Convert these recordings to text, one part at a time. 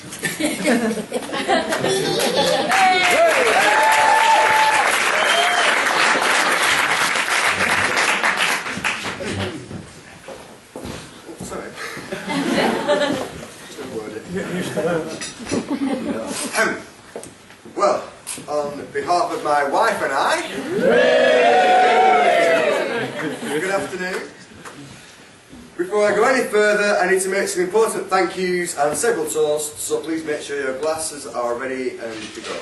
Sorry. Well, on behalf of my wife and I, good afternoon. Before I go any further, I need to make some important thank yous and several toasts, so please make sure your glasses are ready and to go.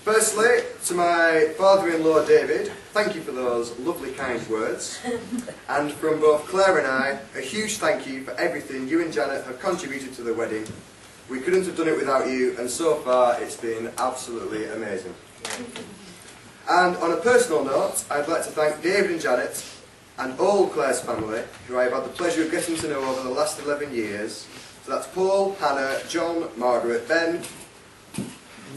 Firstly, to my father-in-law David, thank you for those lovely kind words. And from both Claire and I, a huge thank you for everything you and Janet have contributed to the wedding. We couldn't have done it without you, and so far it's been absolutely amazing. And on a personal note, I'd like to thank David and Janet and all Claire's family, who I have had the pleasure of getting to know over the last 11 years. So that's Paul, Hannah, John, Margaret, Ben,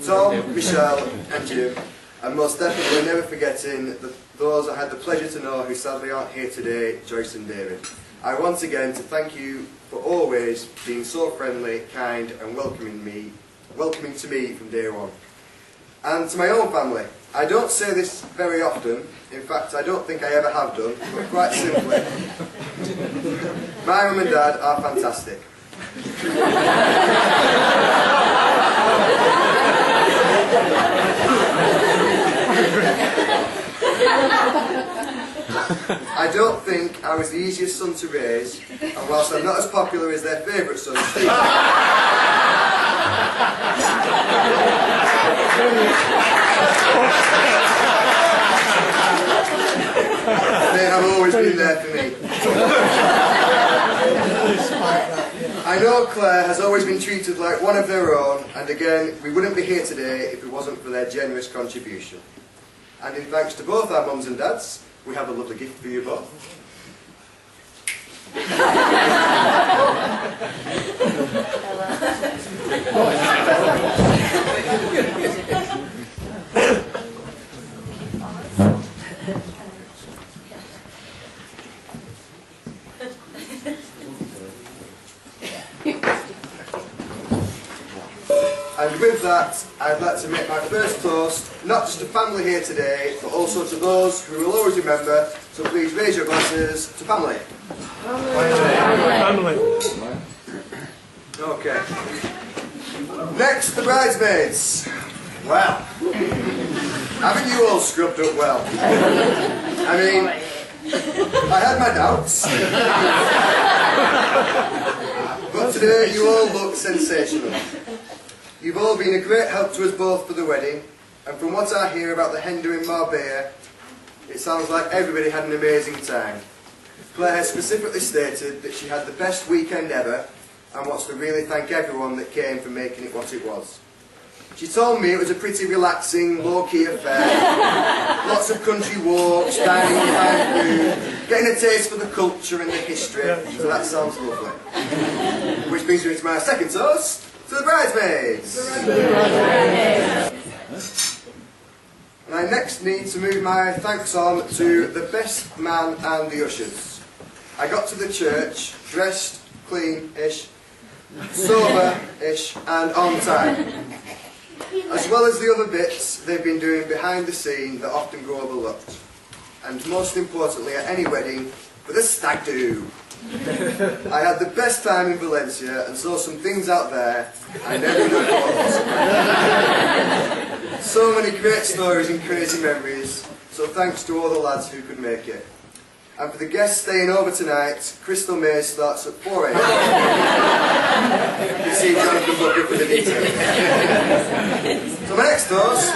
Tom, Michelle and Jim, and most definitely never forgetting those I had the pleasure to know who sadly aren't here today, Joyce and David. I once again to thank you for always being so friendly, kind and welcoming to me from day one. And to my own family, I don't say this very often, in fact I don't think I ever have done, but quite simply, my mum and dad are fantastic. I don't think I was the easiest son to raise, and whilst I'm not as popular as their favourite son, Steve, they have always been there for me. I know Claire has always been treated like one of their own, and again, we wouldn't be here today if it wasn't for their generous contribution. And in thanks to both our mums and dads, we have a lovely gift for you both. And with that, I'd like to make my first toast, not just to family here today, but also to those who will always remember, so please raise your glasses to family. Family. Okay. Next, the bridesmaids. Well, haven't you all scrubbed up well? I mean, I had my doubts. But today you all look sensational. You've all been a great help to us both for the wedding, and from what I hear about the hen do in Marbella, it sounds like everybody had an amazing time. Claire has specifically stated that she had the best weekend ever, and wants to really thank everyone that came for making it what it was. She told me it was a pretty relaxing, low-key affair, lots of country walks, dining on fine food, getting a taste for the culture and the history, so that sounds lovely. Which brings me to my second toast. To the bridesmaids! And I next need to move my thanks on to the best man and the ushers. I got to the church dressed clean-ish, sober-ish and on time. As well as the other bits they've been doing behind the scene that often go overlooked. And most importantly at any wedding, for the stag do. I had the best time in Valencia and saw some things out there I never would have thought. So many great stories and crazy memories, so thanks to all the lads who could make it. And for the guests staying over tonight, Crystal Maze starts at 4 AM. You see Jonathan Booker for the details. So my next toast,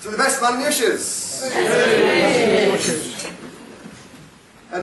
to the best man and the ushers.